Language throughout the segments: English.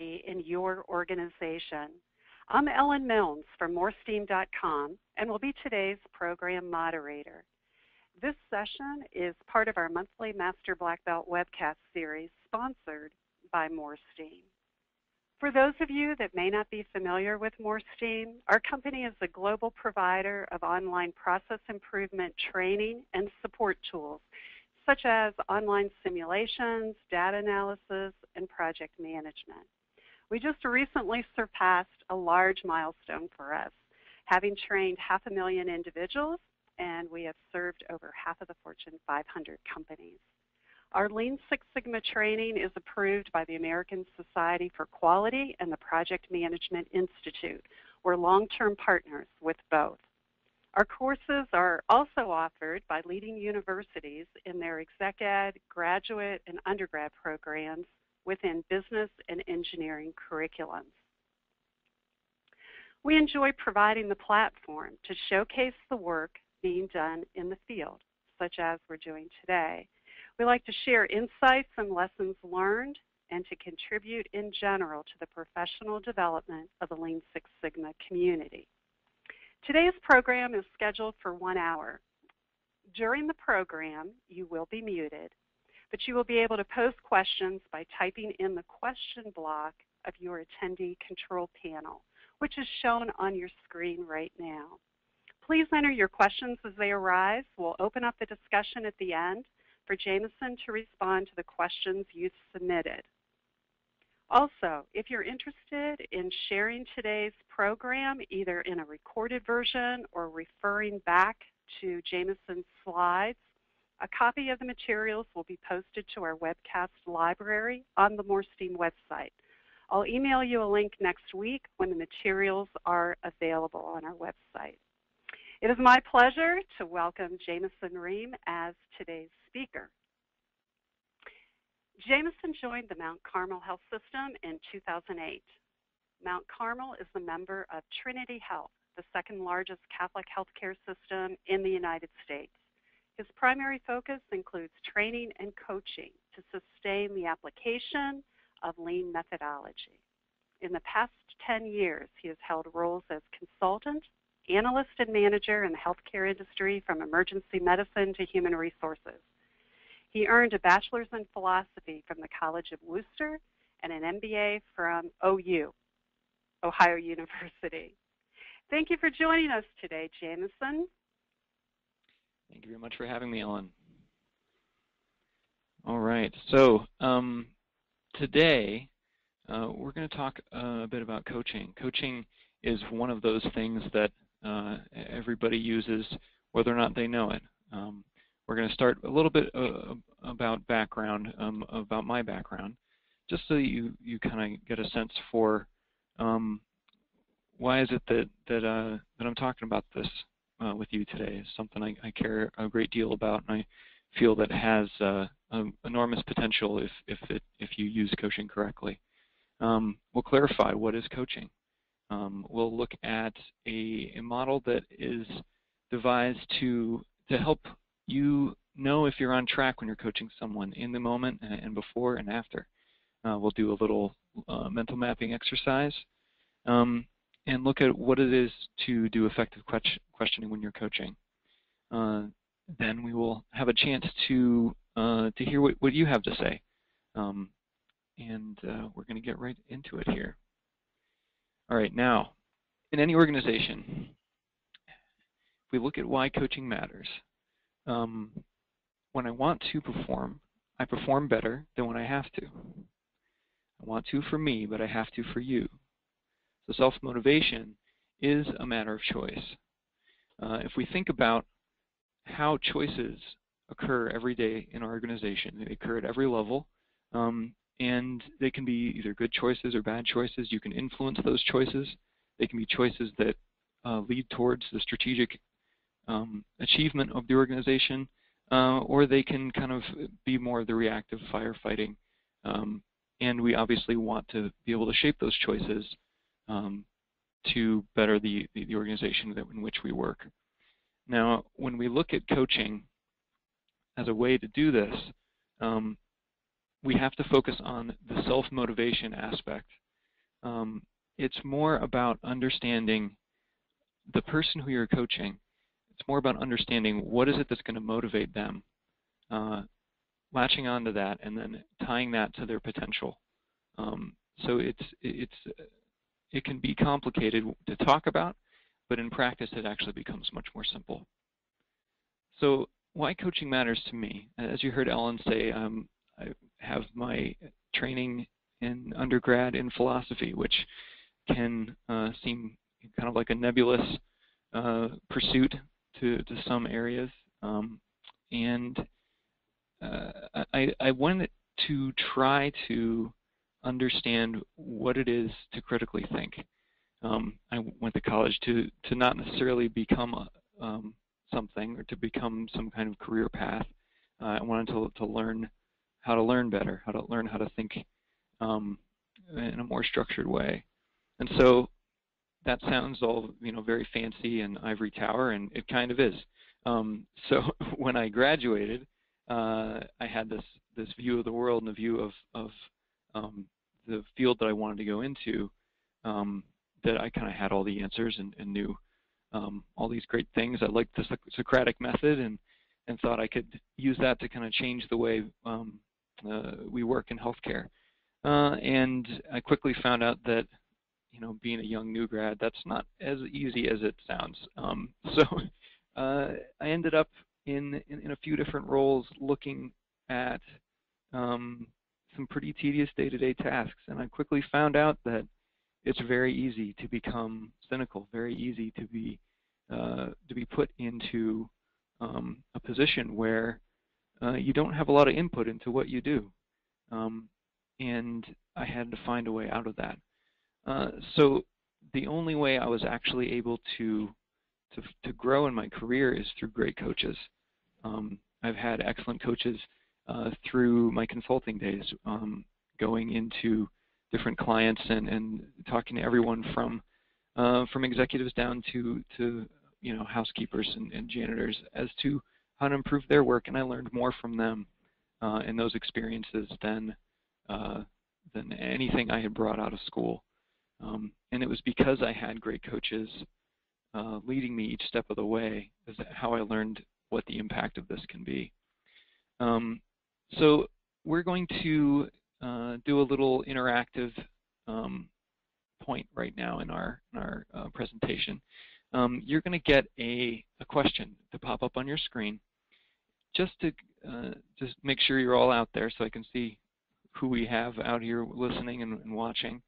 in your organization. I'm Ellen Milnes from moresteam.com and will be today's program moderator. This session is part of our monthly Master Black Belt webcast series sponsored by Moresteam. For those of you that may not be familiar with Moresteam, our company is a global provider of online process improvement training and support tools, such as online simulations, data analysis, and project management. We just recently surpassed a large milestone for us, having trained 500,000 individuals, and we have served over half of the Fortune 500 companies. Our Lean Six Sigma training is approved by the American Society for Quality and the Project Management Institute. We're long-term partners with both. Our courses are also offered by leading universities in their exec ed, graduate, and undergrad programs within business and engineering curriculums. We enjoy providing the platform to showcase the work being done in the field, such as we're doing today. We like to share insights and lessons learned and to contribute in general to the professional development of the Lean Six Sigma community. Today's program is scheduled for 1 hour. During the program, you will be muted, but you will be able to pose questions by typing in the question block of your attendee control panel, which is shown on your screen right now. Please enter your questions as they arise. We'll open up the discussion at the end for Jameson to respond to the questions you submitted. Also, if you're interested in sharing today's program, either in a recorded version or referring back to Jameson's slides, a copy of the materials will be posted to our webcast library on the Moresteam website. I'll email you a link next week when the materials are available on our website. It is my pleasure to welcome Jameson Ream as today's speaker. Jameson joined the Mount Carmel Health System in 2008. Mount Carmel is a member of Trinity Health, the second largest Catholic healthcare system in the United States. His primary focus includes training and coaching to sustain the application of lean methodology. In the past 10 years, he has held roles as consultant, analyst, and manager in the healthcare industry from emergency medicine to human resources. He earned a bachelor's in philosophy from the College of Wooster and an MBA from OU, Ohio University. Thank you for joining us today, Jameson. Thank you very much for having me, Ellen. All right, so today we're going to talk a bit about coaching. Coaching is one of those things that everybody uses whether or not they know it. We're going to start a little bit about background, about my background, just so you kind of get a sense for why is it that I'm talking about this with you today. It's something I care a great deal about, and I feel that it has enormous potential if you use coaching correctly. We'll clarify what is coaching. We'll look at a model that is devised to help you know if you're on track when you're coaching someone in the moment and before and after. We'll do a little mental mapping exercise and look at what it is to do effective questioning when you're coaching. Then we will have a chance to hear what you have to say. And we're going to get right into it here. All right, now, in any organization, if we look at why coaching matters, when I want to perform, I perform better than when I have to. I want to for me, but I have to for you. So self-motivation is a matter of choice. If we think about how choices occur every day in our organization, they occur at every level, and they can be either good choices or bad choices. You can influence those choices. They can be choices that lead towards the strategic achievement of the organization, or they can kind of be more of the reactive firefighting. And we obviously want to be able to shape those choices to better the organization in which we work. Now, when we look at coaching as a way to do this, we have to focus on the self-motivation aspect It's more about understanding the person who you're coaching. It's more about understanding what is it that's going to motivate them, latching onto that, and then tying that to their potential. So it can be complicated to talk about, but in practice it actually becomes much more simple. So why coaching matters to me? As you heard Ellen say, I have my training in undergrad in philosophy, which can seem kind of like a nebulous pursuit to some areas. And I wanted to try to understand what it is to critically think. I went to college to not necessarily become something or to become some kind of career path. I wanted to learn how to learn better, how to learn how to think in a more structured way. And so that sounds all very fancy and ivory tower, and it kind of is. So when I graduated, I had this view of the world and a view of the field that I wanted to go into, that I kind of had all the answers and knew all these great things. I liked the Socratic method and thought I could use that to kind of change the way we work in healthcare. And I quickly found out that being a young new grad, that's not as easy as it sounds. So I ended up in a few different roles looking at some pretty tedious day-to-day tasks, and I quickly found out that it's very easy to become cynical, very easy to be put into a position where you don't have a lot of input into what you do, and I had to find a way out of that. So the only way I was actually able to grow in my career is through great coaches. I've had excellent coaches through my consulting days, going into different clients and talking to everyone from executives down to housekeepers and janitors as to how to improve their work, and I learned more from them in those experiences than anything I had brought out of school. And it was because I had great coaches leading me each step of the way is how I learned what the impact of this can be. So we're going to do a little interactive point right now in our presentation. You're going to get a question to pop up on your screen, just to just make sure you're all out there so I can see who we have out here listening and watching.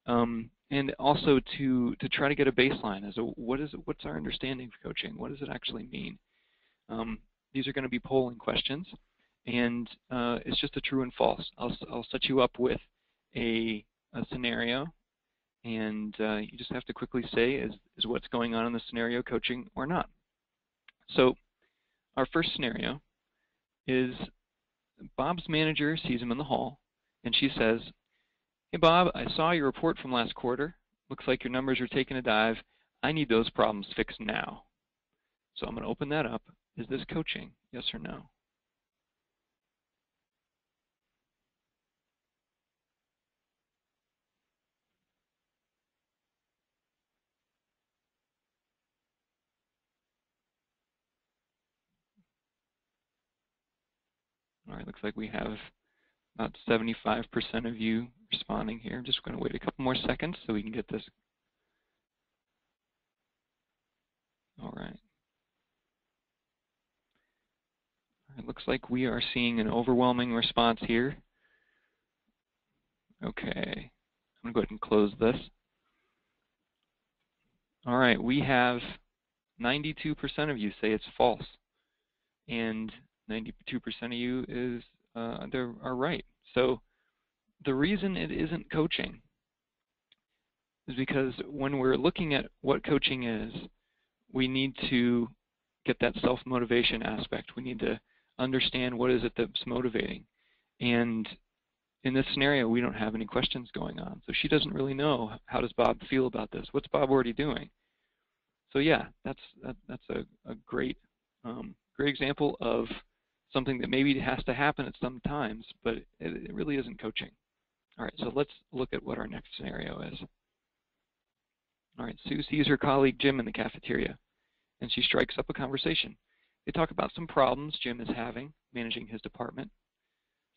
And also to try to get a baseline as to what's our understanding of coaching? What does it actually mean? These are going to be polling questions, and it's just a true and false. I'll set you up with a scenario, and you just have to quickly say is what's going on in the scenario coaching or not. So our first scenario is Bob's manager sees him in the hall, and she says, "Hey Bob, I saw your report from last quarter. Looks like your numbers are taking a dive. I need those problems fixed now." So I'm going to open that up. Is this coaching? Yes or no? All right, looks like we have about 75% of you responding here. I'm just going to wait a couple more seconds so we can get this. All right. It looks like we are seeing an overwhelming response here. Okay, I'm going to go ahead and close this. All right, we have 92% of you say it's false, and 92% of you are right. So the reason it isn't coaching is because when we're looking at what coaching is, we need to get that self-motivation aspect. We need to understand what is it that's motivating. And in this scenario, we don't have any questions going on. So she doesn't really know, how does Bob feel about this? What's Bob already doing? So yeah, that's a great great example of something that maybe has to happen at some times, but it really isn't coaching. All right, so let's look at what our next scenario is. All right, Sue sees her colleague Jim in the cafeteria, and she strikes up a conversation. They talk about some problems Jim is having managing his department.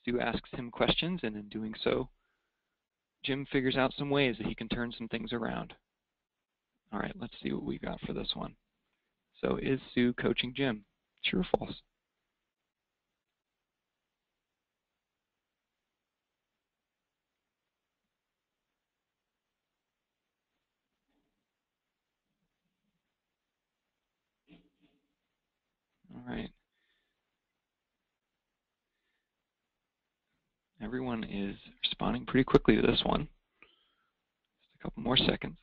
Sue asks him questions, and in doing so, Jim figures out some ways that he can turn some things around. All right, let's see what we got for this one. So is Sue coaching Jim? True or false? All right. Everyone is responding pretty quickly to this one. Just a couple more seconds.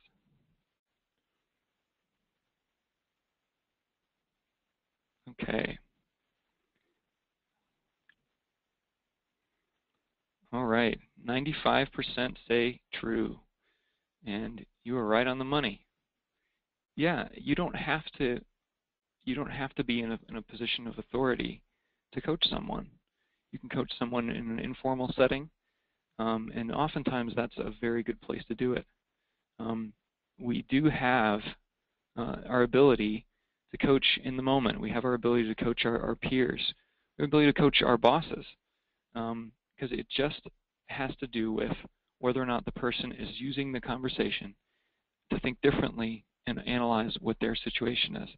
Okay. All right. 95% say true. And you are right on the money. Yeah, you don't have to be in a position of authority to coach someone. You can coach someone in an informal setting, and oftentimes that's a very good place to do it. We do have our ability to coach in the moment. We have our ability to coach our peers. We have the ability to coach our bosses, because it just has to do with whether or not the person is using the conversation to think differently and analyze what their situation is.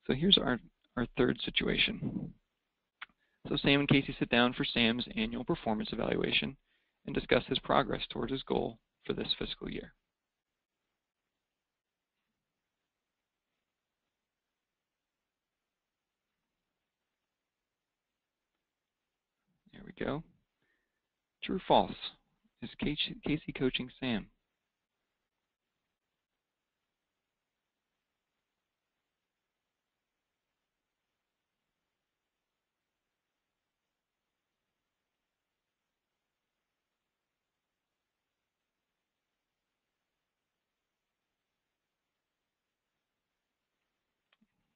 So here's our third situation. So Sam and Casey sit down for Sam's annual performance evaluation and discuss his progress towards his goal for this fiscal year. There we go. True or false? Is Casey coaching Sam?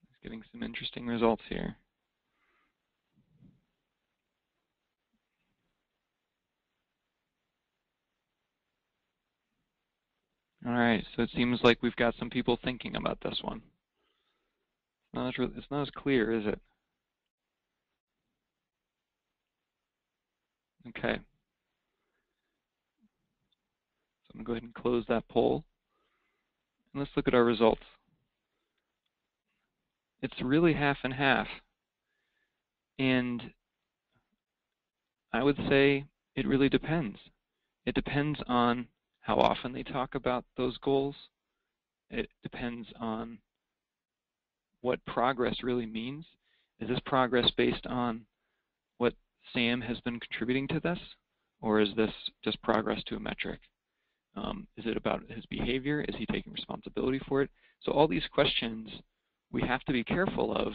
It's getting some interesting results here. All right, so it seems like we've got some people thinking about this one. It's not as clear, is it? Okay. So I'm going to go ahead and close that poll. And let's look at our results. It's really half and half. And I would say it really depends. It depends on how often they talk about those goals. It depends on what progress really means. Is this progress based on what Sam has been contributing to this, or is this just progress to a metric? Is it about his behavior? Is he taking responsibility for it? So all these questions we have to be careful of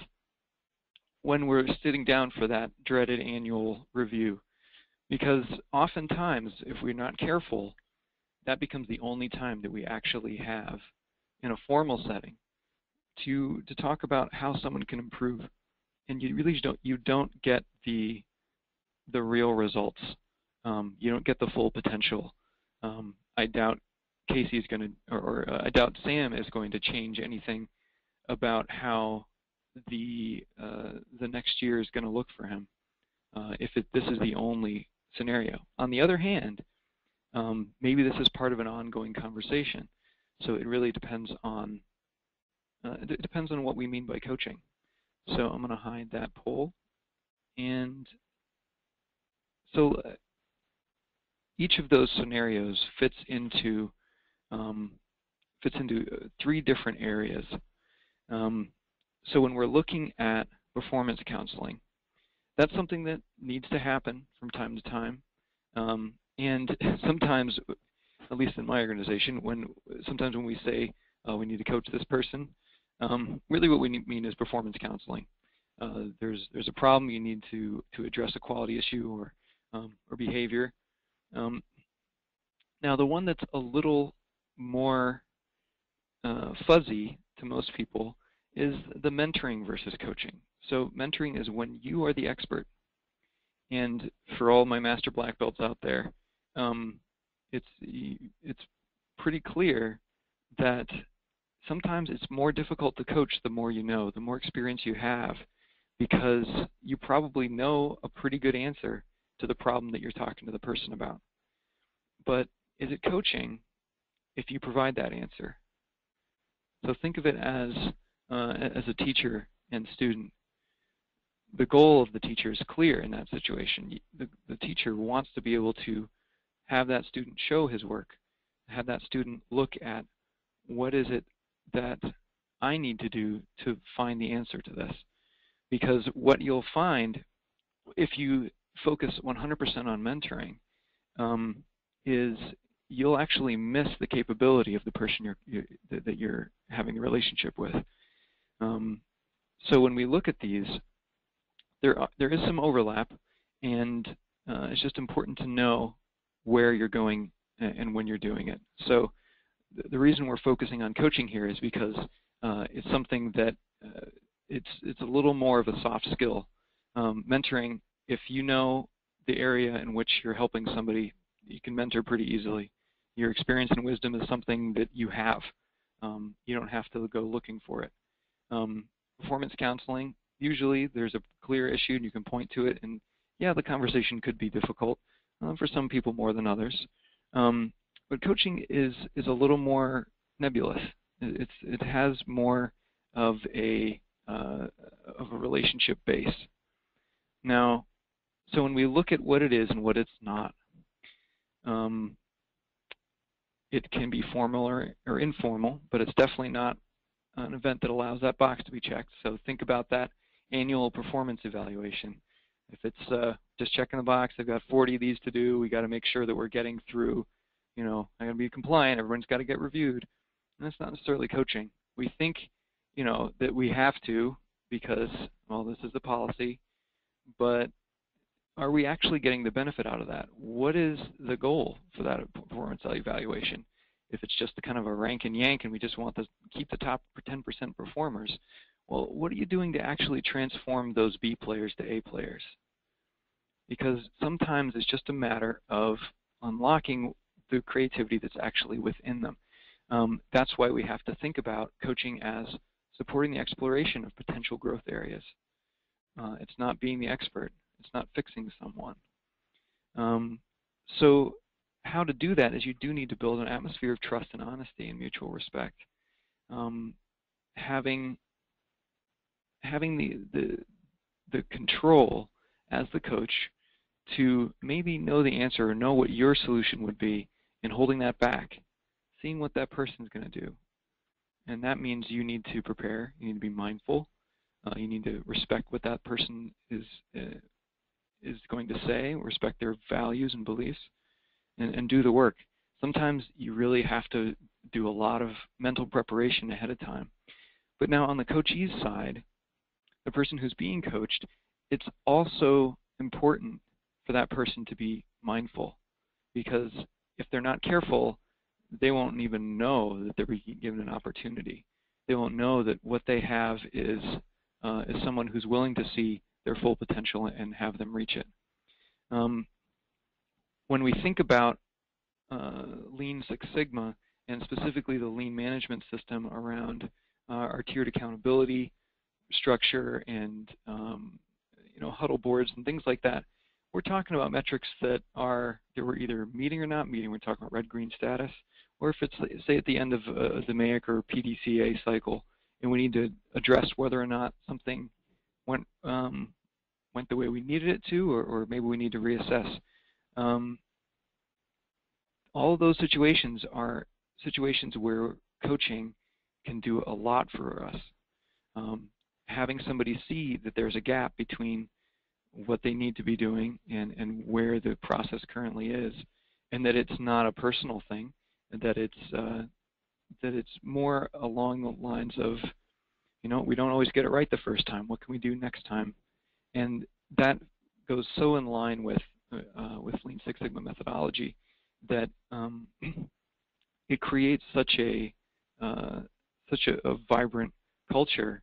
when we're sitting down for that dreaded annual review, because oftentimes, if we're not careful, that becomes the only time that we actually have in a formal setting to talk about how someone can improve, and you don't get the real results. You don't get the full potential. I doubt Casey is going to, or I doubt Sam is going to change anything about how the next year is going to look for him if this is the only scenario. On the other hand, maybe this is part of an ongoing conversation. So it really depends on what we mean by coaching. So I'm going to hide that poll, and so each of those scenarios fits into three different areas. So when we're looking at performance counseling, that's something that needs to happen from time to time. And sometimes, at least in my organization, sometimes when we say we need to coach this person, really what we mean is performance counseling. There's a problem, you need to address a quality issue or behavior. Now the one that's a little more fuzzy to most people is the mentoring versus coaching. So mentoring is when you are the expert. And for all my master black belts out there, it's pretty clear that sometimes it's more difficult to coach the more you know, the more experience you have, because you probably know a pretty good answer to the problem that you're talking to the person about. But is it coaching if you provide that answer? So think of it as a teacher and student. The goal of the teacher is clear in that situation. The teacher wants to be able to have that student show his work, have that student look at what is it that I need to do to find the answer to this. Because what you'll find if you focus 100% on mentoring is you'll actually miss the capability of the person that you're having a relationship with. So when we look at these, there is some overlap, and it's just important to know where you're going and when you're doing it. So the reason we're focusing on coaching here is because it's something that it's a little more of a soft skill. Mentoring, if you know the area in which you're helping somebody, you can mentor pretty easily. Your experience and wisdom is something that you have. You don't have to go looking for it. Performance counseling, usually there's a clear issue and you can point to it, and yeah, the conversation could be difficult for some people more than others. But coaching is a little more nebulous. It has more of a relationship base. Now, so when we look at what it is and what it's not, it can be formal or informal, but it's definitely not an event that allows that box to be checked. So think about that annual performance evaluation. If it's just checking the box, I've got 40 of these to do, we got to make sure that we're getting through, I got to be compliant, everyone's got to get reviewed. And that's not necessarily coaching. We think, that we have to because, well, this is the policy, but are we actually getting the benefit out of that? What is the goal for that performance evaluation? If it's just kind of a rank and yank and we just want to keep the top 10% performers, well, what are you doing to actually transform those B players to A players? Because sometimes it's just a matter of unlocking the creativity that's actually within them. That's why we have to think about coaching as supporting the exploration of potential growth areas. It's not being the expert. It's not fixing someone. So how to do that is you do need to build an atmosphere of trust and honesty and mutual respect. Having the control as the coach to maybe know the answer or know what your solution would be and holding that back, seeing what that person's going to do. And that means you need to prepare, you need to be mindful, you need to respect what that person is going to say, respect their values and beliefs, and do the work. Sometimes you really have to do a lot of mental preparation ahead of time. But now on the coachee's side, the person who's being coached, it's also important for that person to be mindful, because if they're not careful, they won't even know that they're being given an opportunity. They won't know that what they have is someone who's willing to see their full potential and have them reach it. When we think about Lean Six Sigma, and specifically the lean management system around our tiered accountability structure and huddle boards and things like that, we're talking about metrics that we're either meeting or not meeting. We're talking about red-green status, or if it's, say, at the end of a DMAIC or PDCA cycle, and we need to address whether or not something went the way we needed it to, or maybe we need to reassess. All of those situations are situations where coaching can do a lot for us. Having somebody see that there's a gap between what they need to be doing and where the process currently is, and that it's not a personal thing, that it's more along the lines of, we don't always get it right the first time. What can we do next time? And that goes so in line with Lean Six Sigma methodology that it creates such a vibrant culture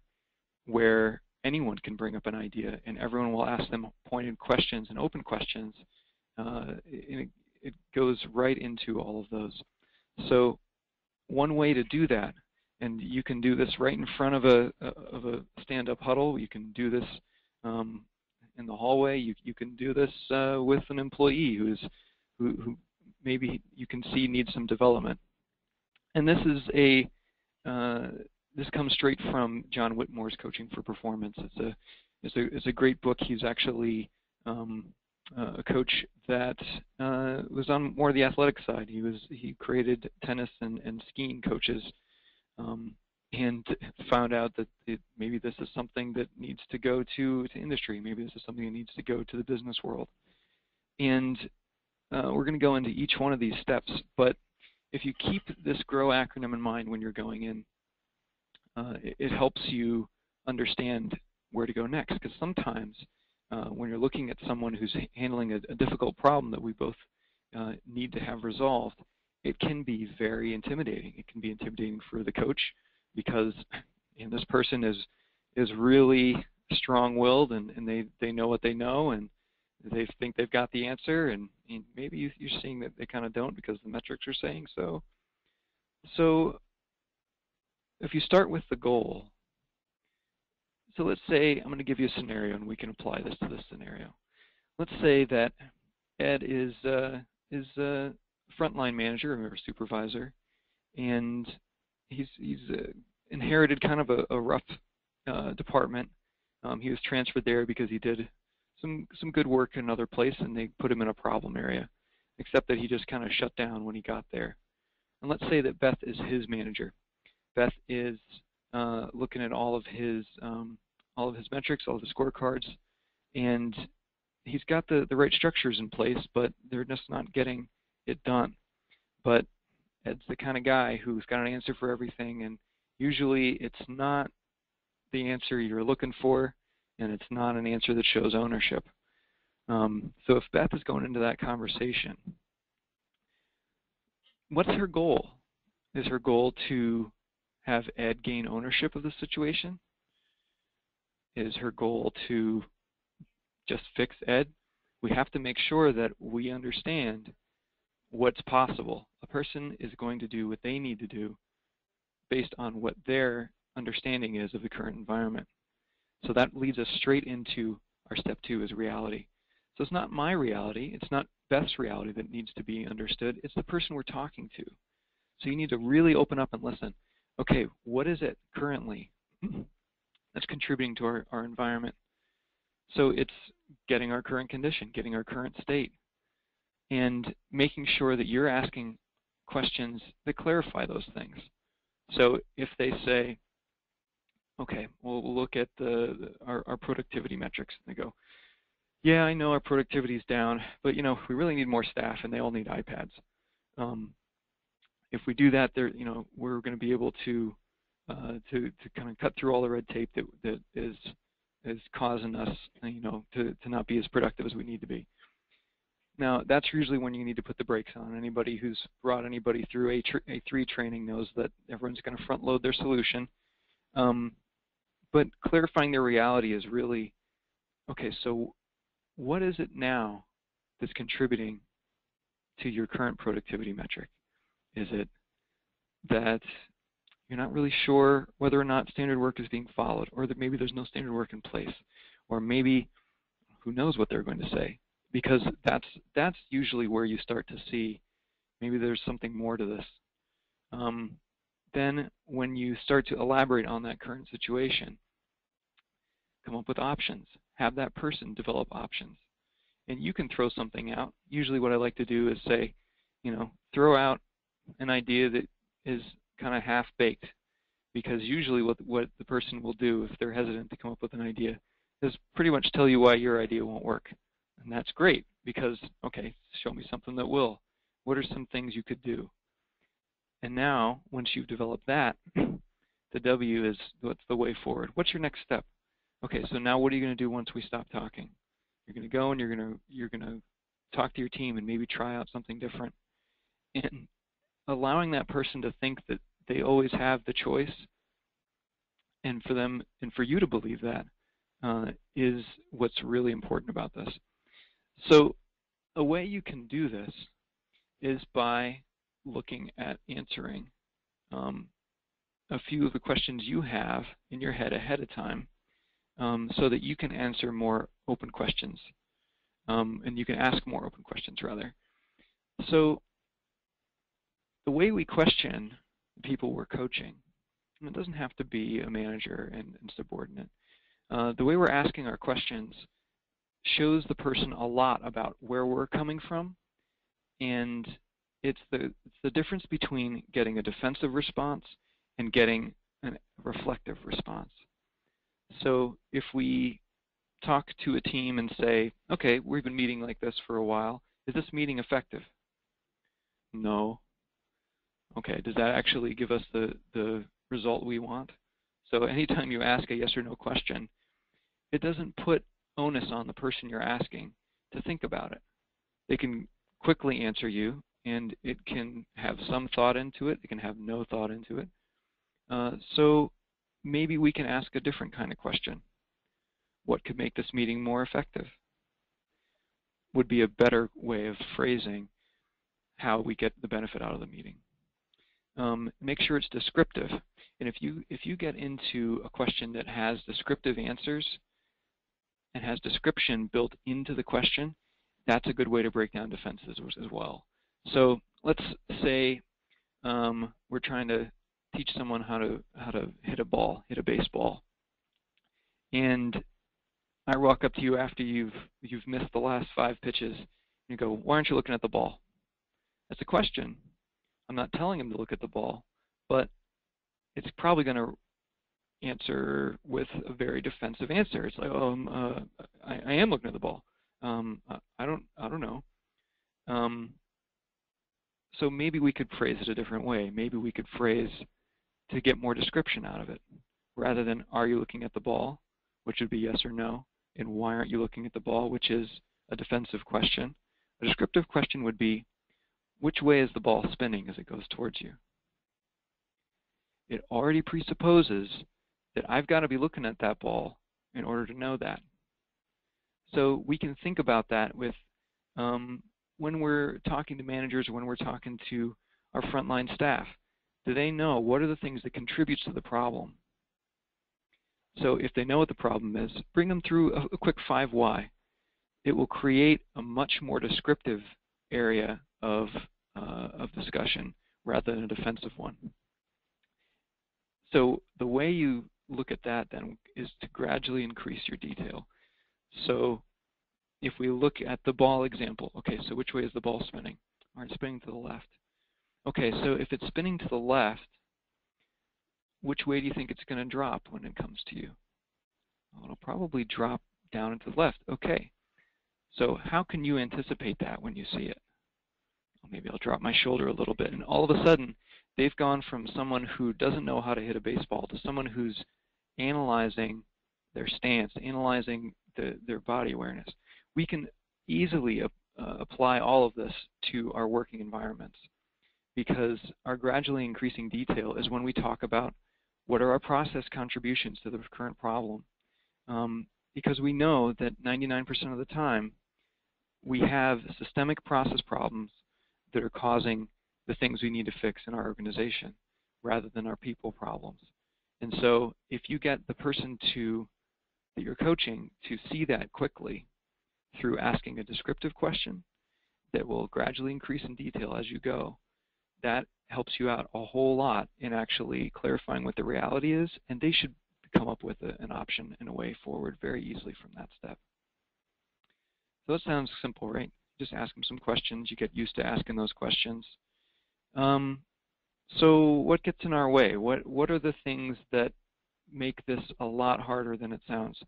where anyone can bring up an idea and everyone will ask them pointed questions and open questions in it goes right into all of those. So one way to do that, and you can do this right in front of a stand-up huddle. You can do this in the hallway. You can do this with an employee who maybe you can see needs some development. And this is this comes straight from John Whitmore's Coaching for Performance. It's a great book. He's actually a coach that was on more the athletic side. He created tennis and skiing coaches, and found out that maybe this is something that needs to go to industry. Maybe this is something that needs to go to the business world. And we're going to go into each one of these steps. But if you keep this GROW acronym in mind when you're going in, it helps you understand where to go next. Because sometimes when you're looking at someone who's handling a difficult problem that we both need to have resolved, it can be very intimidating. It can be intimidating for the coach because this person is really strong-willed and they know what they know and they think they've got the answer, and maybe you're seeing that they kind of don't because the metrics are saying so. So if you start with the goal, so let's say I'm going to give you a scenario and we can apply this to this scenario. Let's say that Ed is a frontline manager or a supervisor, and he's inherited kind of a rough department. He was transferred there because he did some good work in another place, and they put him in a problem area, except that he just kind of shut down when he got there. And let's say that Beth is his manager. Beth is looking at all of his metrics, all of his scorecards, and he's got the right structures in place, but they're just not getting it done. But Ed's the kind of guy who's got an answer for everything, and usually it's not the answer you're looking for, and it's not an answer that shows ownership. So if Beth is going into that conversation, what's her goal? Is her goal to have Ed gain ownership of the situation? Is her goal to just fix Ed? We have to make sure that we understand what's possible. A person is going to do what they need to do based on what their understanding is of the current environment. So that leads us straight into our step 2 is reality. So it's not my reality, it's not Beth's reality that needs to be understood, it's the person we're talking to. So you need to really open up and listen. Okay, what is it currently that's contributing to our environment? So it's getting our current condition, getting our current state, and making sure that you're asking questions that clarify those things. So if they say, okay, we'll look at our productivity metrics, and they go, yeah, I know our productivity is down, but we really need more staff, and they all need iPads. If we do that, we're going to be able to kind of cut through all the red tape that is causing us, to not be as productive as we need to be. Now, that's usually when you need to put the brakes on. Anybody who's brought anybody through A3 training knows that everyone's going to front load their solution. But clarifying their reality is really, okay, so what is it now that's contributing to your current productivity metric? Is it that you're not really sure whether or not standard work is being followed, or that maybe there's no standard work in place, or maybe who knows what they're going to say? Because that's usually where you start to see maybe there's something more to this. Then when you start to elaborate on that current situation, come up with options. Have that person develop options. And you can throw something out. Usually what I like to do is say, throw out an idea that is kind of half-baked, because usually what the person will do if they're hesitant to come up with an idea is pretty much tell you why your idea won't work. And that's great because, okay, show me something that will. What are some things you could do? And now, once you've developed that, the W is what's the way forward. What's your next step? Okay, so now what are you going to do once we stop talking? You're going to go and you're going to talk to your team and maybe try out something different. And allowing that person to think that they always have the choice, and for them and for you to believe that is what's really important about this. So a way you can do this is by looking at answering a few of the questions you have in your head ahead of time, so that you can answer more open questions, and you can ask more open questions, rather. So the way we question the people we're coaching, and it doesn't have to be a manager and subordinate, the way we're asking our questions shows the person a lot about where we're coming from, and it's the difference between getting a defensive response and getting a reflective response. So if we talk to a team and say, okay, we've been meeting like this for a while, is this meeting effective? No. Okay, does that actually give us the result we want? So anytime you ask a yes or no question, it doesn't put onus on the person you're asking to think about it. They can quickly answer you, and it can have some thought into it. It can have no thought into it. So maybe we can ask a different kind of question. What could make this meeting more effective? Would be a better way of phrasing how we get the benefit out of the meeting. Make sure it's descriptive. And if you get into a question that has descriptive answers and has description built into the question, that's a good way to break down defenses as well. So let's say we're trying to teach someone how to hit a baseball, and I walk up to you after you've missed the last 5 pitches, and you go, "Why aren't you looking at the ball?" That's a question. I'm not telling him to look at the ball, but it's probably going to answer with a very defensive answer. It's like, I am looking at the ball. I don't know. So maybe we could phrase it a different way. Maybe we could phrase to get more description out of it, rather than "Are you looking at the ball?" which would be yes or no, and "Why aren't you looking at the ball?" which is a defensive question. A descriptive question would be, which way is the ball spinning as it goes towards you? It already presupposes that I've got to be looking at that ball in order to know that. So we can think about that with when we're talking to managers or when we're talking to our frontline staff. Do they know what are the things that contribute to the problem? So if they know what the problem is, bring them through a quick 5 why. It will create a much more descriptive area of discussion rather than a defensive one. So the way you look at that then is to gradually increase your detail. So if we look at the ball example, okay, so which way is the ball spinning? All right, spinning to the left. Okay, so if it's spinning to the left, which way do you think it's going to drop when it comes to you? Well, it'll probably drop down and to the left. Okay, so how can you anticipate that when you see it? Well, maybe I'll drop my shoulder a little bit, and all of a sudden, they've gone from someone who doesn't know how to hit a baseball to someone who's analyzing their stance, analyzing their body awareness. We can easily apply all of this to our working environments, because our gradually increasing detail is when we talk about what are our process contributions to the current problem. Because we know that 99% of the time we have systemic process problems that are causing the things we need to fix in our organization rather than our people problems. And so if you get the person that you're coaching to see that quickly through asking a descriptive question that will gradually increase in detail as you go, that helps you out a whole lot in actually clarifying what the reality is, and they should come up with an option and a way forward very easily from that step. So that sounds simple, right? Just ask them some questions. You get used to asking those questions. So what gets in our way? What are the things that make this a lot harder than it sounds?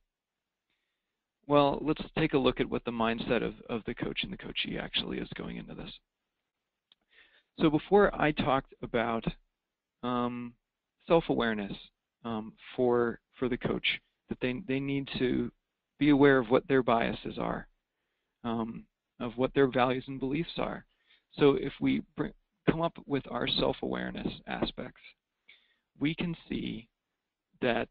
Well, let's take a look at what the mindset of the coach and the coachee actually is going into this. So before I talked about self-awareness for the coach, that they need to be aware of what their biases are, of what their values and beliefs are. So if we come up with our self-awareness aspects, we can see that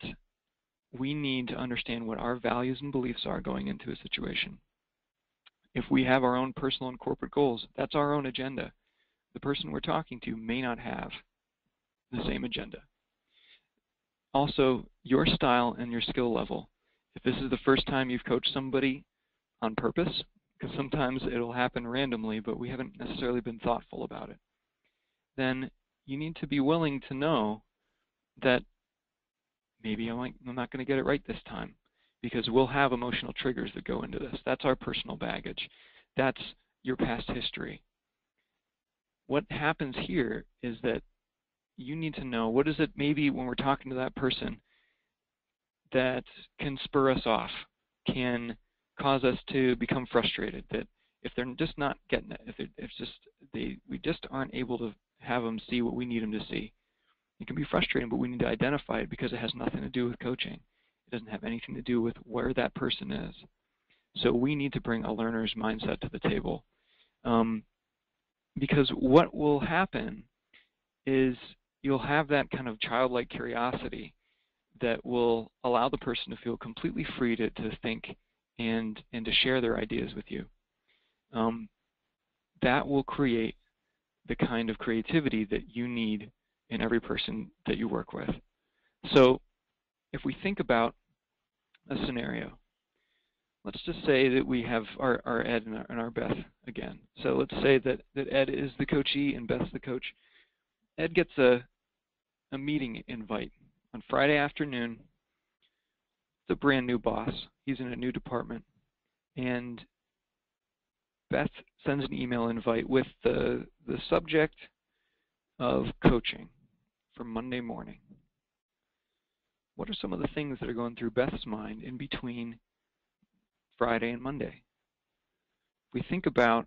we need to understand what our values and beliefs are going into a situation. If we have our own personal and corporate goals, that's our own agenda. the person we're talking to may not have the same agenda. Also, your style and your skill level. If this is the first time you've coached somebody on purpose, because sometimes it'll happen randomly, but we haven't necessarily been thoughtful about it, then you need to be willing to know that maybe I'm not going to get it right this time, because we'll have emotional triggers that go into this. That's our personal baggage. That's your past history. What happens here is that you need to know, what is it maybe when we're talking to that person that can spur us off, can cause us to become frustrated, that if they're just not getting it, we just aren't able to have them see what we need them to see. It can be frustrating, but we need to identify it because it has nothing to do with coaching. It doesn't have anything to do with where that person is. So we need to bring a learner's mindset to the table. Because what will happen is you'll have that kind of childlike curiosity that will allow the person to feel completely free to think and to share their ideas with you. That will create the kind of creativity that you need in every person that you work with. So if we think about a scenario, let's just say that we have our Ed and our Beth again. So let's say that Ed is the coachee and Beth's the coach. Ed gets a meeting invite on Friday afternoon. It's a brand new boss. He's in a new department. And Beth sends an email invite with the subject of coaching for Monday morning. What are some of the things that are going through Beth's mind in between Friday and Monday? If we think about,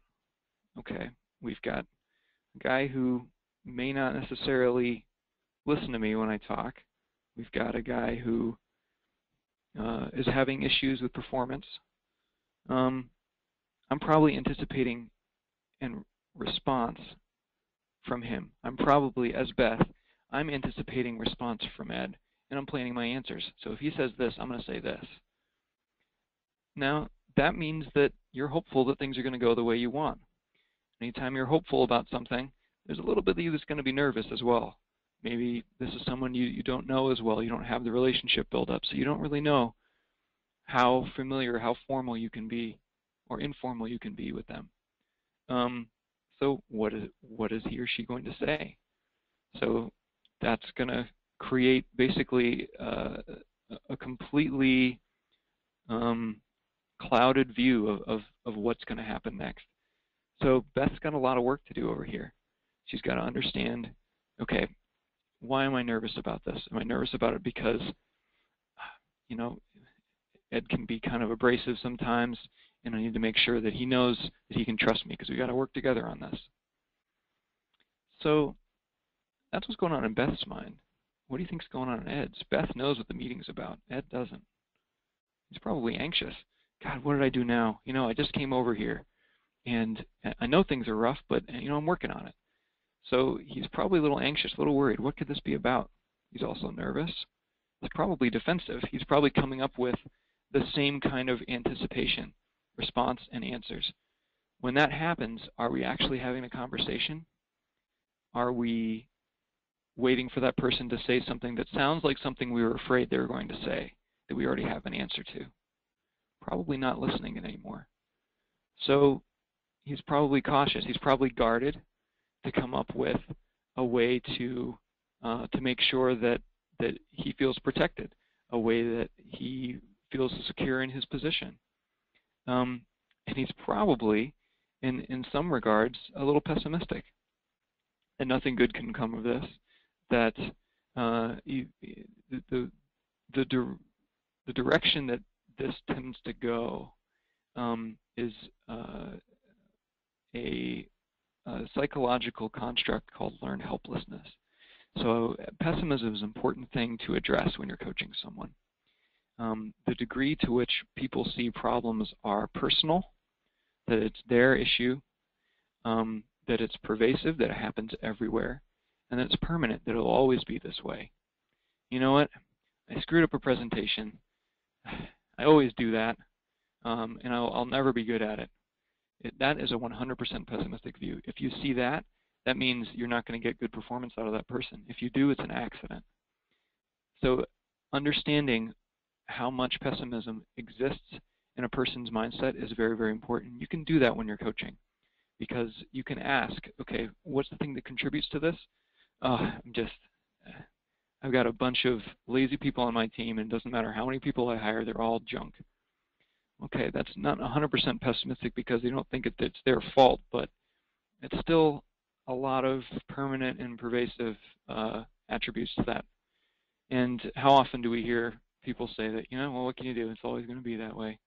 okay, we've got a guy who may not necessarily listen to me when I talk. We've got a guy who is having issues with performance. I'm probably anticipating a response from him. I'm probably, as Beth, I'm anticipating response from Ed, and I'm planning my answers. So if he says this, I'm going to say this. Now, that means that you're hopeful that things are going to go the way you want. Anytime you're hopeful about something, there's a little bit of you that's going to be nervous as well. Maybe this is someone you don't know as well. You don't have the relationship built up, so you don't really know how familiar, how formal you can be or informal you can be with them. So what is he or she going to say? So that's going to create basically a completely clouded view of what's going to happen next. So Beth's got a lot of work to do over here. She's got to understand, okay, why am I nervous about this? Am I nervous about it because, Ed can be kind of abrasive sometimes, and I need to make sure that he knows that he can trust me because we got to work together on this. So that's what's going on in Beth's mind. What do you think's going on in Ed's? Beth knows what the meeting's about. Ed doesn't. He's probably anxious. God, what did I do now? I just came over here, and I know things are rough, but I'm working on it. So he's probably a little anxious, a little worried. What could this be about? He's also nervous. He's probably defensive. He's probably coming up with the same kind of anticipation, response, and answers. When that happens, are we actually having a conversation? Are we waiting for that person to say something that sounds like something we were afraid they were going to say, that we already have an answer to? Probably not listening anymore. So he's probably cautious. He's probably guarded to come up with a way to make sure that he feels protected, a way that he feels secure in his position. And he's probably, in some regards, a little pessimistic. And nothing good can come of this. That the direction that this tends to go is a psychological construct called learned helplessness. So pessimism is an important thing to address when you're coaching someone. The degree to which people see problems are personal, that it's their issue, that it's pervasive, that it happens everywhere, and that it's permanent, that it'll always be this way. You know what? I screwed up a presentation. I always do that, and I'll never be good at it. That is a 100% pessimistic view. If you see that, that means you're not going to get good performance out of that person. If you do, it's an accident. So understanding how much pessimism exists in a person's mindset is very, very important. You can do that when you're coaching, because you can ask, okay, what's the thing that contributes to this? I've got a bunch of lazy people on my team, and it doesn't matter how many people I hire, they're all junk. Okay, that's not 100% pessimistic because they don't think it's their fault, but it's still a lot of permanent and pervasive attributes to that. And how often do we hear people say that, well, what can you do? It's always going to be that way.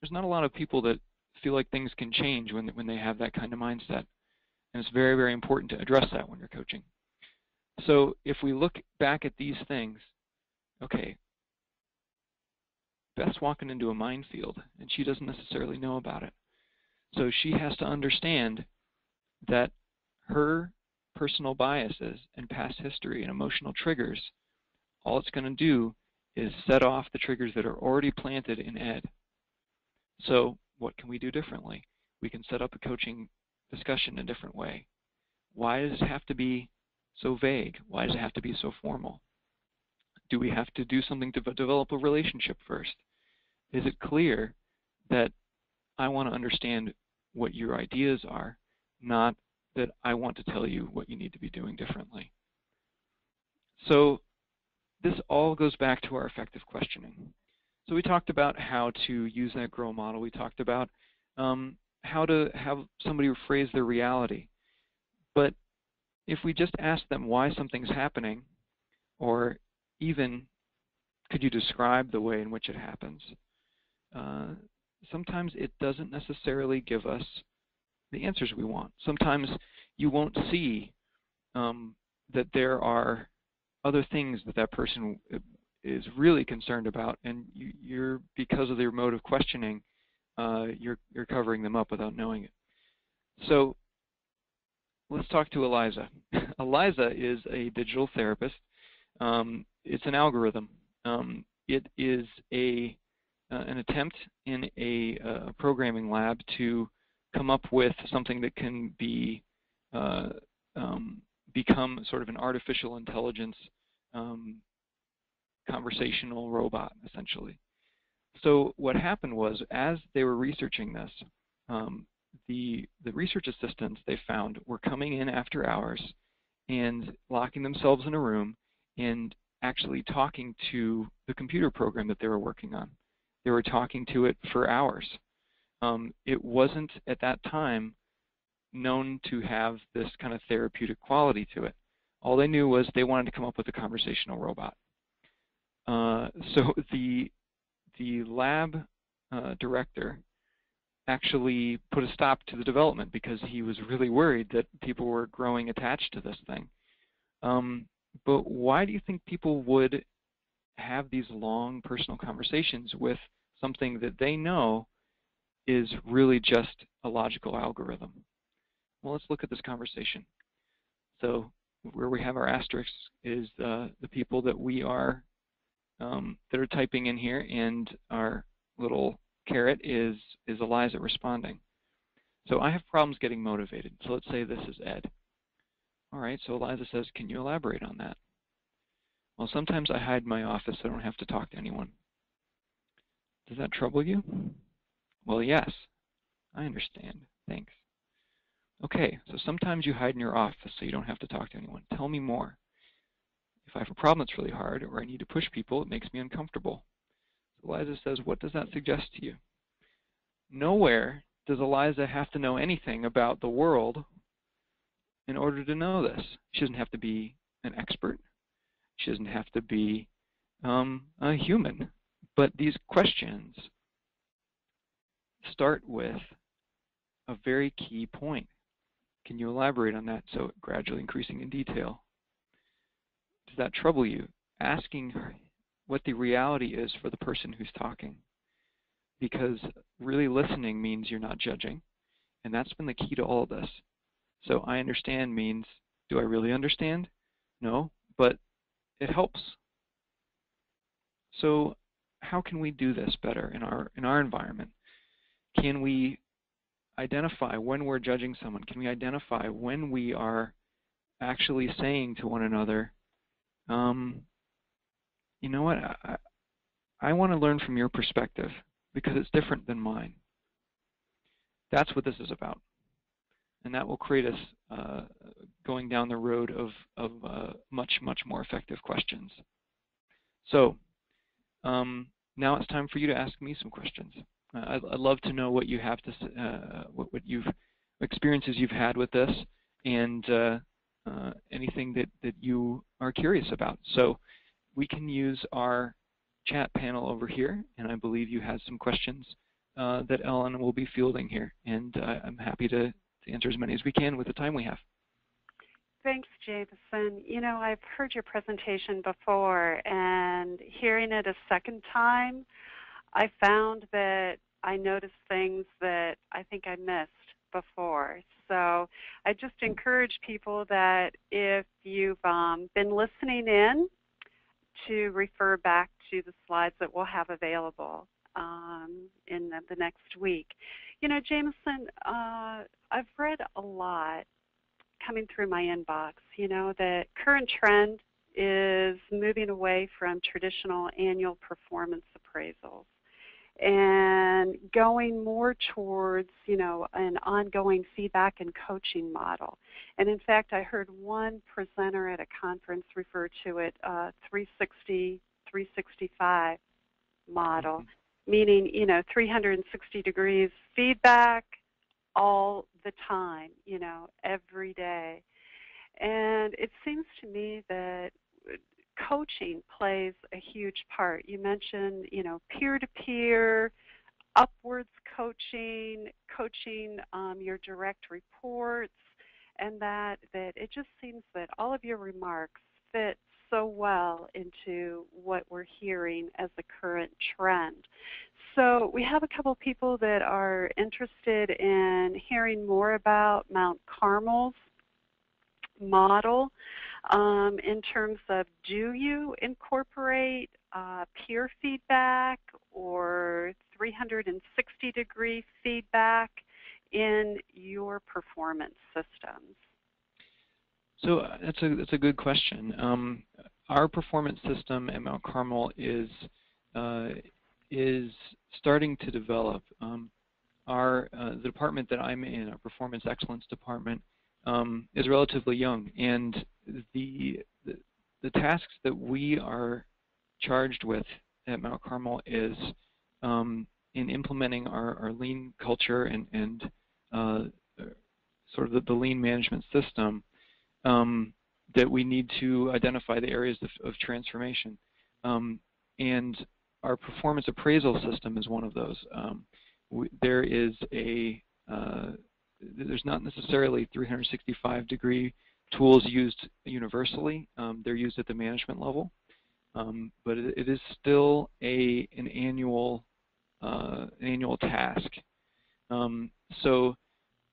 There's not a lot of people that feel like things can change when they have that kind of mindset. And it's very, very important to address that when you're coaching. So if we look back at these things, okay, Beth's walking into a minefield, and she doesn't necessarily know about it. So she has to understand that her personal biases and past history and emotional triggers, all it's going to do is set off the triggers that are already planted in Ed. So what can we do differently? We can set up a coaching discussion a different way. Why does it have to be so vague? Why does it have to be so formal? Do we have to do something to develop a relationship first? Is it clear that I want to understand what your ideas are, not that I want to tell you what you need to be doing differently? So this all goes back to our effective questioning. So we talked about how to use that GROW model. We talked about how to have somebody rephrase their reality. But if we just ask them why something's happening, or even could you describe the way in which it happens, sometimes it doesn't necessarily give us the answers we want. Sometimes you won't see that there are other things that that person is really concerned about, and you're, because of their mode of questioning, you're covering them up without knowing it. So let's talk to Eliza. Eliza is a digital therapist. It's an algorithm. It is an attempt in a programming lab to come up with something that can be become sort of an artificial intelligence conversational robot, essentially. So what happened was, as they were researching this, the research assistants they found were coming in after hours and locking themselves in a room and actually talking to the computer program that they were working on. They were talking to it for hours. It wasn't at that time known to have this kind of therapeutic quality to it. All they knew was they wanted to come up with a conversational robot. So the lab director actually put a stop to the development because he was really worried that people were growing attached to this thing. But why do you think people would have these long personal conversations with something that they know is really just a logical algorithm? Well, let's look at this conversation. So where we have our asterisks is the people that we are that are typing in here, and our little caret is Eliza responding. So I have problems getting motivated. So let's say this is Ed. All right, so Eliza says, can you elaborate on that? Well, sometimes I hide in my office so I don't have to talk to anyone. Does that trouble you? Well, yes. I understand. Thanks. Okay, so sometimes you hide in your office so you don't have to talk to anyone. Tell me more. If I have a problem that's really hard or I need to push people, it makes me uncomfortable. So Eliza says, what does that suggest to you? Nowhere does Eliza have to know anything about the world in order to know this. She doesn't have to be an expert. She doesn't have to be a human. But these questions start with a very key point. Can you elaborate on that? So gradually increasing in detail. Does that trouble you? Asking what the reality is for the person who's talking. Because really listening means you're not judging. And that's been the key to all of this. So I understand means, do I really understand? No, but it helps. So how can we do this better in our environment? Can we identify when we're judging someone? Can we identify when we are actually saying to one another, you know what, I want to learn from your perspective because it's different than mine. That's what this is about. And that will create us going down the road of much, much more effective questions. So now it's time for you to ask me some questions. I'd love to know what you have to, what experiences you've had with this, and anything that you are curious about. So we can use our chat panel over here, and I believe you have some questions that Ellen will be fielding here, and I'm happy to answer as many as we can with the time we have. Thanks, Jameson. You know, I've heard your presentation before, and hearing it a second time, I found that I noticed things that I think I missed before. So I just encourage people that if you've been listening in, to refer back to the slides that we'll have available in the next week. You know, Jameson, I've read a lot coming through my inbox, you know, that current trend is moving away from traditional annual performance appraisals and going more towards, you know, an ongoing feedback and coaching model. And in fact, I heard one presenter at a conference refer to it 360, 365 model, meaning, you know, 360 degrees feedback all the time, you know, every day. And it seems to me that coaching plays a huge part. You mentioned, you know, peer-to-peer, upwards coaching, your direct reports, and that it just seems that all of your remarks fit so well into what we're hearing as the current trend. So we have a couple people that are interested in hearing more about Mount Carmel's model in terms of, do you incorporate peer feedback or 360-degree feedback in your performance systems? So that's a good question. Our performance system at Mount Carmel is starting to develop. The department that I'm in, our Performance Excellence Department, is relatively young, and the tasks that we are charged with at Mount Carmel is in implementing our lean culture and sort of the lean management system, that we need to identify the areas of transformation. And our performance appraisal system is one of those. There's not necessarily 365-degree tools used universally. They're used at the management level, but it is still an annual task. So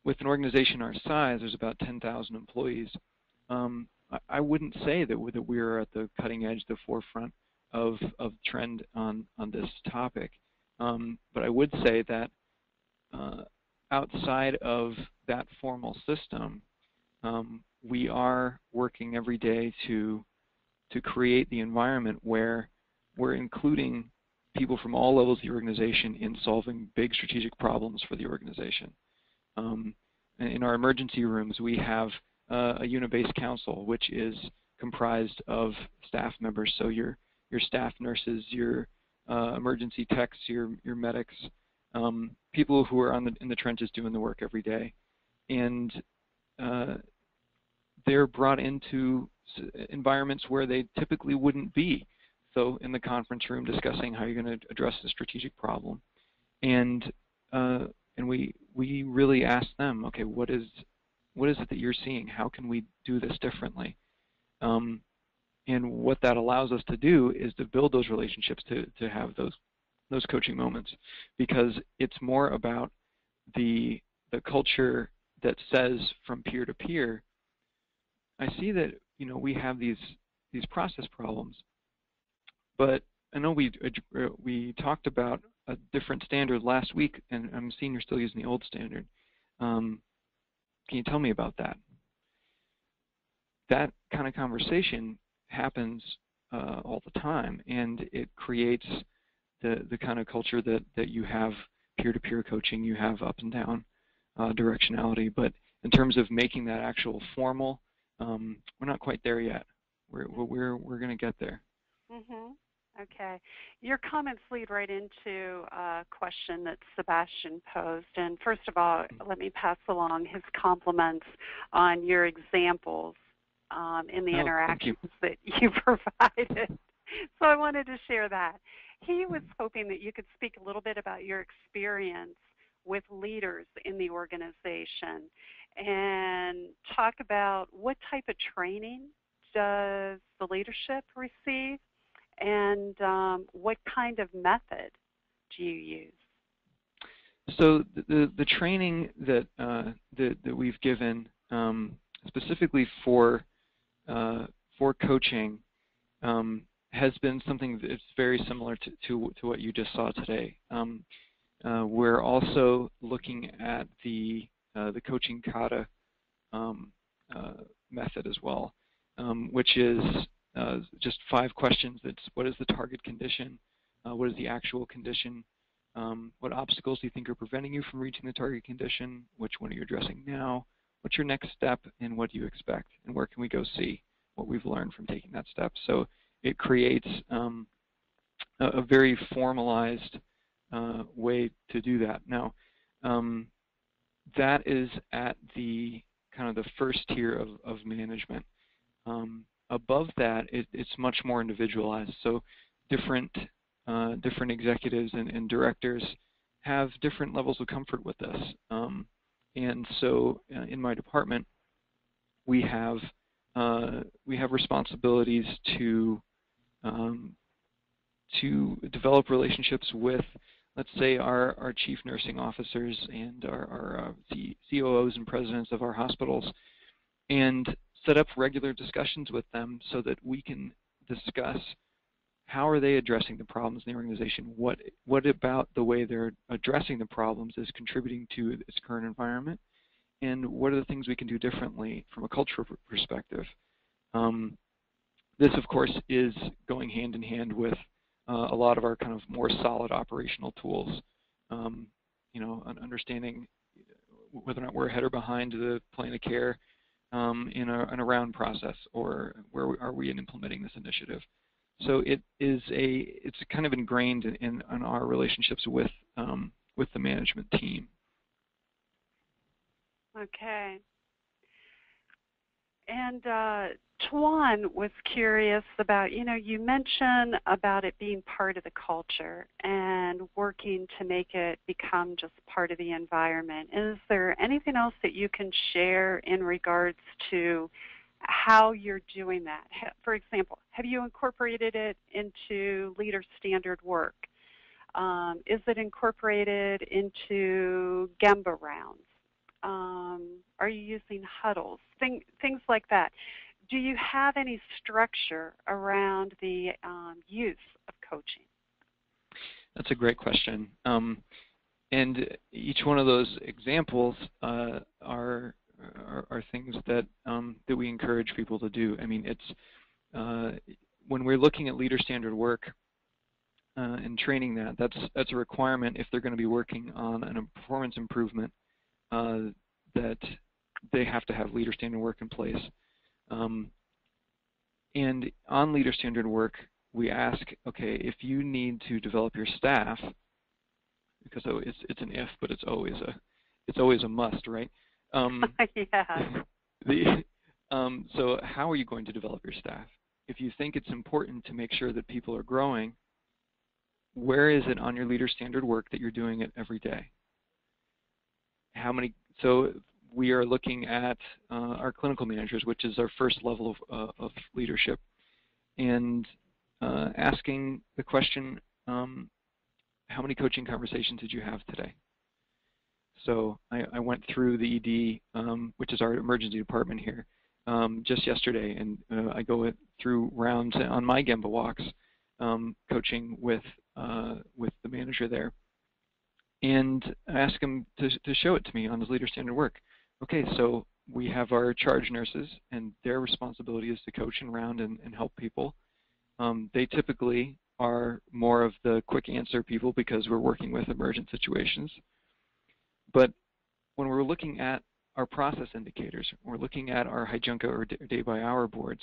with an organization our size, there's about 10,000 employees. I wouldn't say that we're at the cutting edge, the forefront of trend on this topic, but I would say that outside of that formal system, we are working every day to create the environment where we're including people from all levels of the organization in solving big strategic problems for the organization. In our emergency rooms, we have a unit-based council, which is comprised of staff members. So your staff nurses, your emergency techs, your medics, people who are in the trenches doing the work every day, and they're brought into environments where they typically wouldn't be. So in the conference room, discussing how you're going to address the strategic problem, and we really ask them, okay, what is it that you're seeing? How can we do this differently? And what that allows us to do is to build those relationships, to have those coaching moments, because it's more about the culture that says from peer to peer, I see that, you know, we have these process problems, but I know we talked about a different standard last week, and I'm seeing you're still using the old standard. Can you tell me about that? That kind of conversation happens all the time, and it creates the kind of culture that you have peer-to-peer coaching, you have up and down directionality. But in terms of making that actual formal, we're not quite there yet. We're going to get there. Mm-hmm. Okay. Your comments lead right into a question that Sebastian posed. And first of all, let me pass along his compliments on your examples in the interactions that you provided. So I wanted to share that. He was hoping that you could speak a little bit about your experience with leaders in the organization and talk about what type of training does the leadership receive, and what kind of method do you use? So the training that that we've given specifically for coaching has been something that's very similar to what you just saw today. We're also looking at the coaching kata method as well, which is just 5 questions. That's what is the target condition? What is the actual condition? What obstacles do you think are preventing you from reaching the target condition? Which one are you addressing now? What's your next step, and what do you expect? And where can we go see what we've learned from taking that step? So it creates a very formalized way to do that. Now, that is at the kind of the first tier of management. Above that, it's much more individualized. So different executives and directors have different levels of comfort with this. And so in my department, we have responsibilities to develop relationships with, let's say, our chief nursing officers and our COOs and presidents of our hospitals, and set up regular discussions with them so that we can discuss how are they addressing the problems in the organization, what about the way they're addressing the problems is contributing to its current environment, and what are the things we can do differently from a cultural perspective. This, of course, is going hand in hand with a lot of our kind of more solid operational tools. Understanding whether or not we're ahead or behind the plan of care in a round process, or where are we in implementing this initiative. So it's kind of ingrained in our relationships with the management team. Okay. And Tuan was curious about, you mentioned about it being part of the culture and working to make it become just part of the environment. Is there anything else that you can share in regards to how you're doing that? For example, have you incorporated it into leader standard work? Is it incorporated into Gemba rounds? Are you using huddles? Things like that. Do you have any structure around the use of coaching? That's a great question. And each one of those examples are things that that we encourage people to do. I mean, it's when we're looking at leader standard work and training that's a requirement if they're going to be working on a performance improvement, that they have to have leader standard work in place. And on leader standard work, we ask, okay, if you need to develop your staff, because it's an if, but it's always a must, right? Yeah. So how are you going to develop your staff? If you think it's important to make sure that people are growing, where is it on your leader standard work that you're doing it every day? So we are looking at our clinical managers, which is our first level of leadership, and asking the question, how many coaching conversations did you have today? So I went through the ED, which is our emergency department here, just yesterday, and I go through rounds on my Gemba walks, coaching with the manager there. and ask him to show it to me on his leader standard work. Okay, so we have our charge nurses, and their responsibility is to coach and round and help people. They typically are more of the quick answer people because we're working with emergent situations. But when we're looking at our process indicators, we're looking at our Heijunka or day-by-hour boards,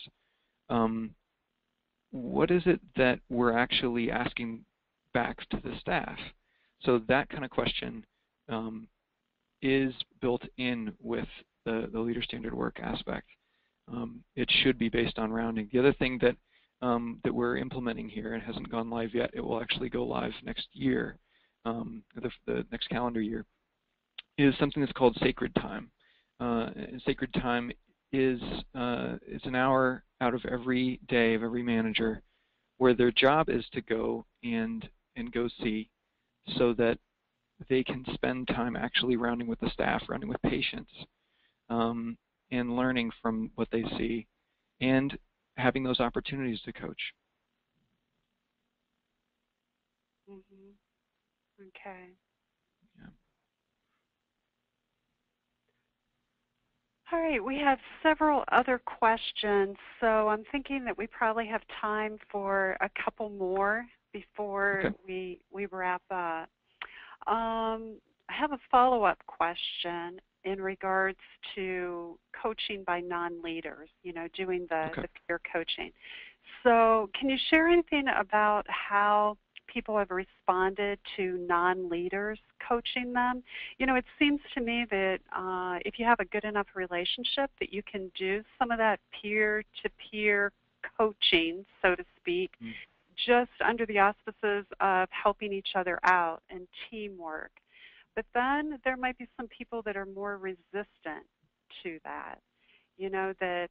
what is it that we're actually asking back to the staff? So that kind of question is built in with the leader standard work aspect. It should be based on rounding. The other thing that that we're implementing here, and hasn't gone live yet, it will actually go live next year, the next calendar year, is something that's called sacred time. Sacred time is it's an hour out of every day of every manager where their job is to go and go see, so that they can spend time actually rounding with the staff, rounding with patients, and learning from what they see, and having those opportunities to coach. Okay. Yeah. All right, we have several other questions, so I'm thinking that we probably have time for a couple more before we wrap up. I have a follow-up question in regards to coaching by non-leaders, doing the peer coaching. So can you share anything about how people have responded to non-leaders coaching them? It seems to me that if you have a good enough relationship that you can do some of that peer-to-peer coaching, so to speak, just under the auspices of helping each other out and teamwork. But then there might be some people that are more resistant to that, that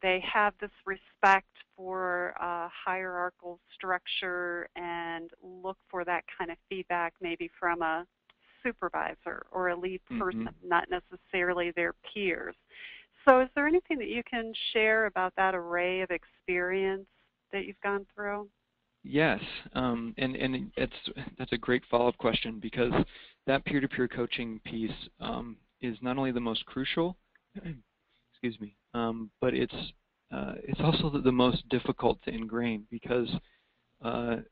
they have this respect for hierarchical structure and look for that kind of feedback maybe from a supervisor or a lead person, not necessarily their peers. So is there anything that you can share about that array of experience that you've gone through? Yes, and that's a great follow-up question, because that peer-to-peer coaching piece is not only the most crucial, excuse me, but it's also the most difficult to ingrain, because as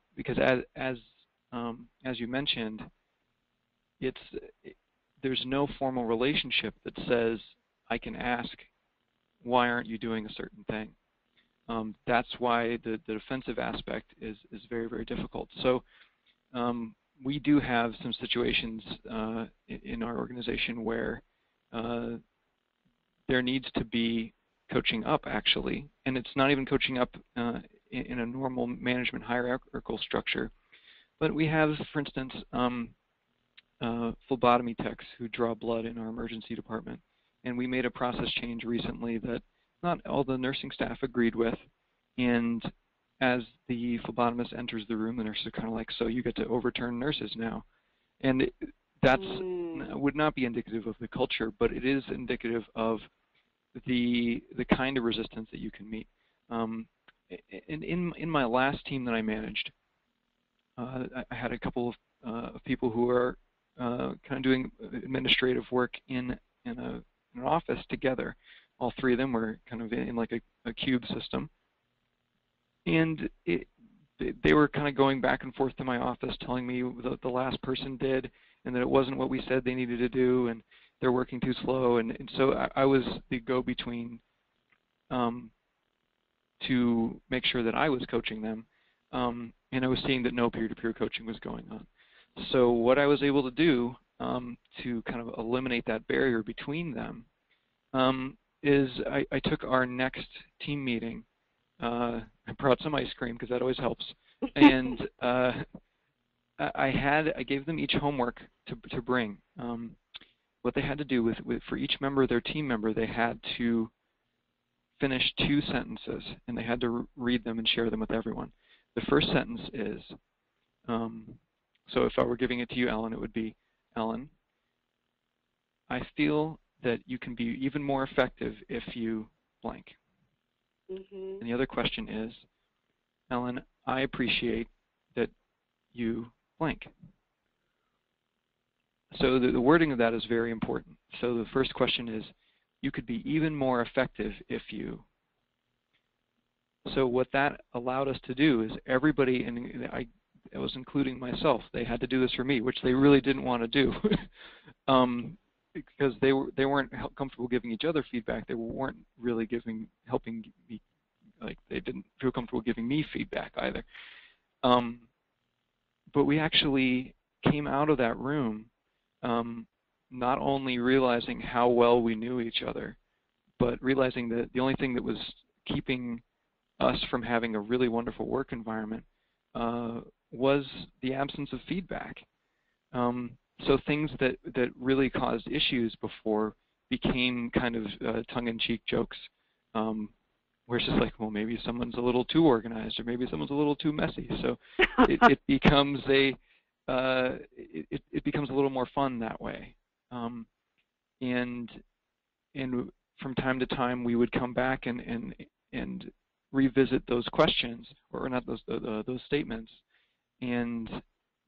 you mentioned, there's no formal relationship that says I can ask, why aren't you doing a certain thing? That's why the defensive aspect is very, very difficult. So we do have some situations in our organization where there needs to be coaching up, actually, and it's not even coaching up in a normal management hierarchical structure. But we have, for instance, phlebotomy techs who draw blood in our emergency department, and we made a process change recently that not all the nursing staff agreed with, and as the phlebotomist enters the room, the nurses are kind of like, so you get to overturn nurses now. And that's would not be indicative of the culture, but it is indicative of the kind of resistance that you can meet. And in my last team that I managed, I had a couple of people who are kind of doing administrative work in an office together. All three of them were kind of in like a cube system. And they were kind of going back and forth to my office telling me what the last person did and that it wasn't what we said they needed to do and they're working too slow. And so I was the go-between to make sure that I was coaching them. And I was seeing that no peer-to-peer coaching was going on. So what I was able to do to kind of eliminate that barrier between them is I took our next team meeting. I brought some ice cream because that always helps, and I gave them each homework to bring. What they had to do for each member of their team member, they had to finish 2 sentences, and they had to read them and share them with everyone. The first sentence is, so if I were giving it to you, Ellen, it would be, Ellen, I feel that you can be even more effective if you blank. And the other question is, Ellen, I appreciate that you blank. So the wording of that is very important. So the first question is, you could be even more effective if you. So what that allowed us to do is everybody, and I was including myself, they had to do this for me, which they really didn't want to do. Because they weren't comfortable giving each other feedback. They weren't really helping me, like they didn't feel comfortable giving me feedback either. But we actually came out of that room not only realizing how well we knew each other, but realizing that the only thing that was keeping us from having a really wonderful work environment was the absence of feedback. So things that really caused issues before became kind of tongue-in-cheek jokes, where it's just like, well, maybe someone's a little too organized, or maybe someone's a little too messy. So it becomes it becomes a little more fun that way. And from time to time, we would come back and revisit those questions, or not those statements, and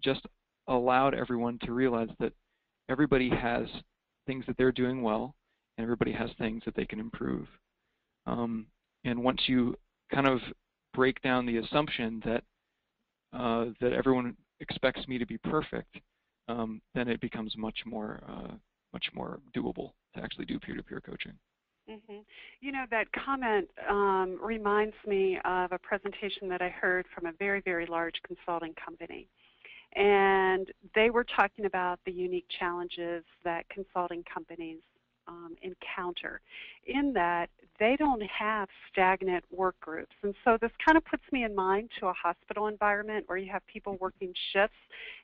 just allowed everyone to realize that everybody has things that they're doing well, and everybody has things that they can improve. And once you kind of break down the assumption that that everyone expects me to be perfect, then it becomes much more doable to actually do peer-to-peer coaching. Mm-hmm. You know, that comment reminds me of a presentation that I heard from a very, very large consulting company. And they were talking about the unique challenges that consulting companies encounter, in that they don't have stagnant work groups. And so this kind of puts me in mind to a hospital environment where you have people working shifts,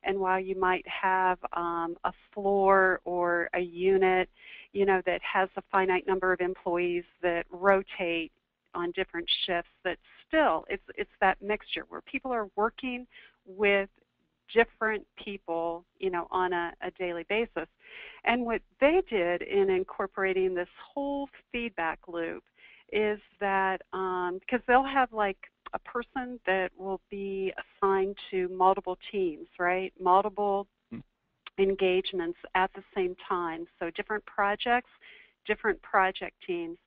and while you might have a floor or a unit, you know, that has a finite number of employees that rotate on different shifts, that still it's that mixture where people are working with different people, you know, on a daily basis. And what they did in incorporating this whole feedback loop is that because they'll have like a person that will be assigned to multiple teams, right? Multiple engagements at the same time. So different projects, different project teams.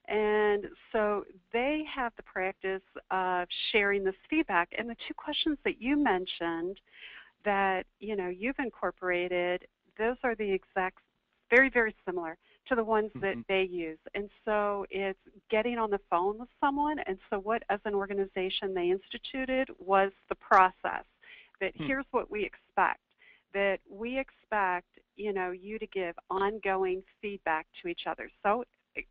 And so they have the practice of sharing this feedback. And the two questions that you mentioned that, you know, you've incorporated, those are the exact, very, very similar to the ones that they use. And so it's getting on the phone with someone. And so what, as an organization, they instituted was the process that here's what we expect, that we expect, you know, you to give ongoing feedback to each other. So,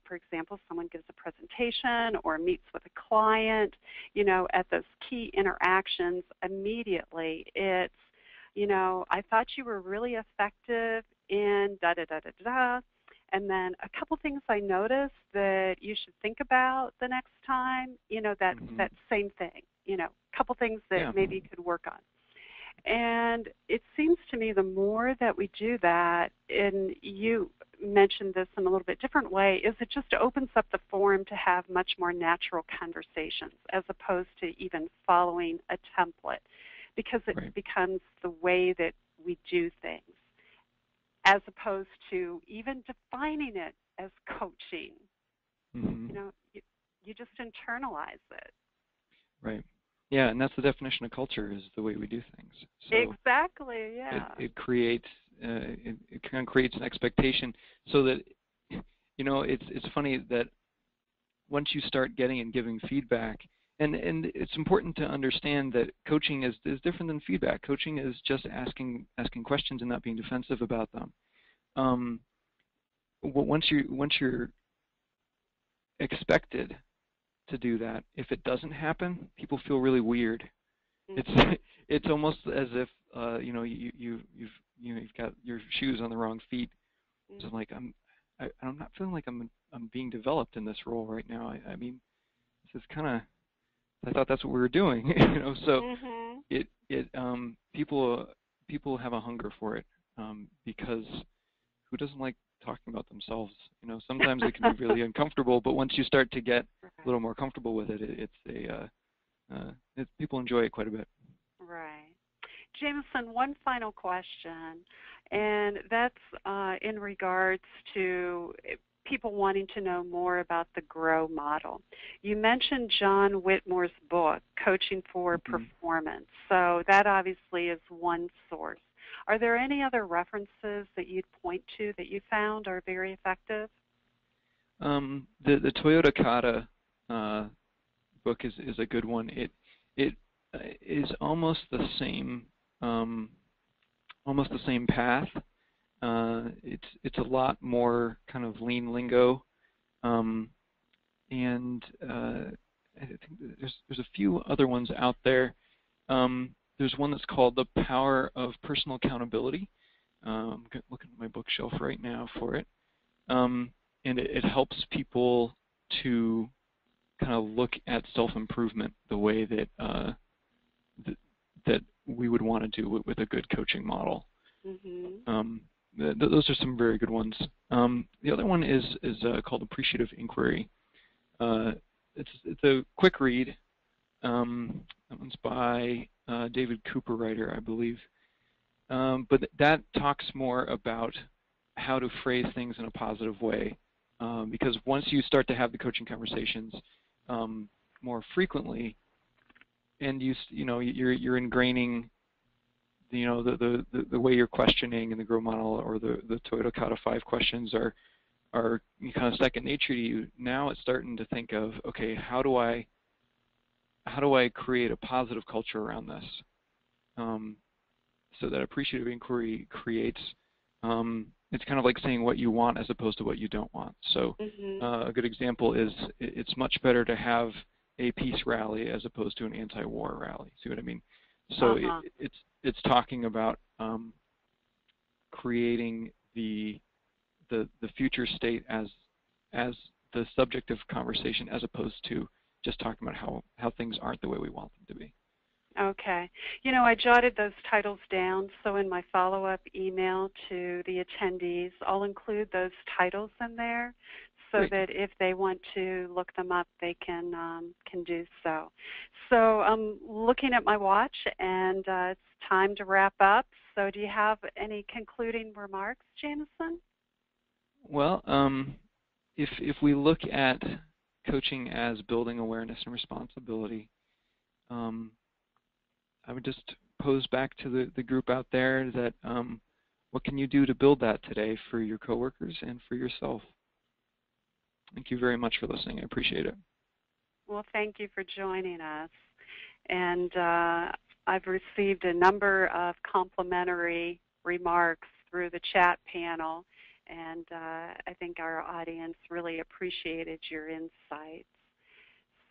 for example, someone gives a presentation or meets with a client, you know, at those key interactions, immediately it's, you know, I thought you were really effective in da-da-da-da-da, and then a couple things I noticed that you should think about the next time, you know, that same thing, you know, a couple things that maybe you could work on. And it seems to me the more that we do that, and you mentioned this in a little bit different way, is it just opens up the forum to have much more natural conversations as opposed to even following a template, because it becomes the way that we do things, as opposed to even defining it as coaching. You know, you just internalize it. Right. Yeah, and that's the definition of culture, is the way we do things. So exactly, yeah. It creates it kind of creates an expectation, so that, you know, it's funny that once you start getting and giving feedback, and it's important to understand that coaching is different than feedback. Coaching is just asking questions and not being defensive about them. Once you're expected to do that, if it doesn't happen, people feel really weird. It's almost as if you know, you've got your shoes on the wrong feet. So like I'm not feeling like I'm being developed in this role right now. I mean, this is kind of, I thought that's what we were doing, you know. So people have a hunger for it, because who doesn't like talking about themselves? You know, sometimes it can be really uncomfortable, but once you start to get a little more comfortable with it, people enjoy it quite a bit. Right. Jameson, one final question, and that's in regards to people wanting to know more about the GROW model. You mentioned John Whitmore's book, Coaching for Performance, so that obviously is one source. Are there any other references that you'd point to that you found are very effective? The Toyota Kata book is a good one. It is almost the same path. It's a lot more kind of lean lingo, and I think there's a few other ones out there. There's one that's called The Power of Personal Accountability. I'm looking at my bookshelf right now for it, and it helps people to kind of look at self-improvement the way that that we would want to do with a good coaching model. Those are some very good ones. The other one is called Appreciative Inquiry. It's a quick read. That one's by David Cooperrider, I believe. But that talks more about how to phrase things in a positive way. Because once you start to have the coaching conversations more frequently, and you're ingraining the way you're questioning in the GROW model, or the Toyota Kata 5 questions are kind of second nature to you. Now it's starting to think of, okay, how do I create a positive culture around this? So that appreciative inquiry creates, it's kind of like saying what you want as opposed to what you don't want. So a good example is it's much better to have a peace rally as opposed to an anti-war rally. See what I mean? So it's talking about creating the future state as the subject of conversation, as opposed to just talking about how things aren't the way we want them to be. Okay. I jotted those titles down, so in my follow-up email to the attendees, I'll include those titles in there so Great. that if they want to look them up, they can do so. So I'm looking at my watch, and it's time to wrap up. So do you have any concluding remarks, Jameson? Well, if we look at coaching as building awareness and responsibility, I would just pose back to the group out there that what can you do to build that today for your coworkers and for yourself? Thank you very much for listening. I appreciate it. Well, thank you for joining us. And I've received a number of complimentary remarks through the chat panel, and I think our audience really appreciated your insights.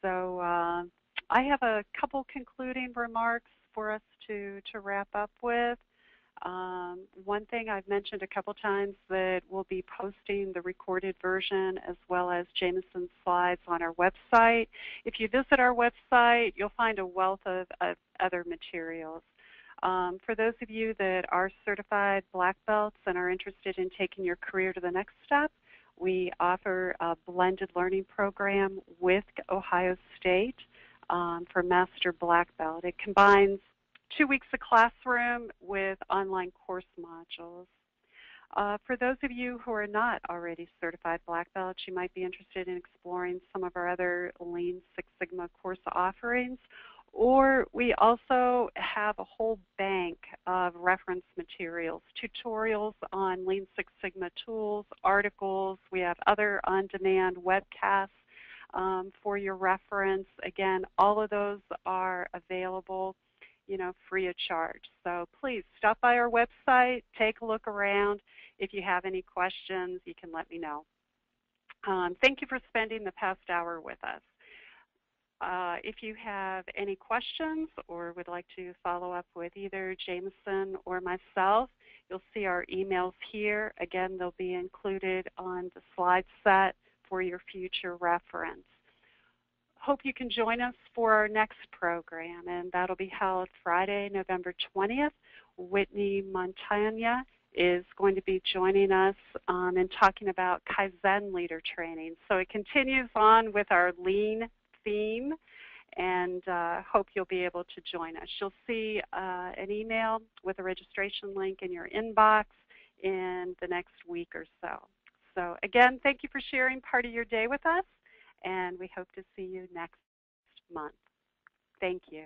So I have a couple concluding remarks for us to wrap up with. One thing I've mentioned a couple times, that we'll be posting the recorded version as well as Jameson's slides on our website. If you visit our website, you'll find a wealth of other materials. For those of you that are certified black belts and are interested in taking your career to the next step, we offer a blended learning program with Ohio State for Master Black Belt. It combines 2 weeks of classroom with online course modules. For those of you who are not already certified black belts, you might be interested in exploring some of our other Lean Six Sigma course offerings, or we also have a whole bank of reference materials, tutorials on Lean Six Sigma tools, articles. We have other on-demand webcasts for your reference. Again, all of those are available, free of charge. So please stop by our website, take a look around. If you have any questions, you can let me know. Thank you for spending the past hour with us. If you have any questions or would like to follow up with either Jameson or myself, you'll see our emails here. Again, they'll be included on the slide set for your future reference. Hope you can join us for our next program, and that'll be held Friday, November 20th. Whitney Montagna is going to be joining us and talking about Kaizen leader training. So it continues on with our lean theme, and hope you'll be able to join us. You'll see an email with a registration link in your inbox in the next week or so. So again, thank you for sharing part of your day with us, and we hope to see you next month. Thank you.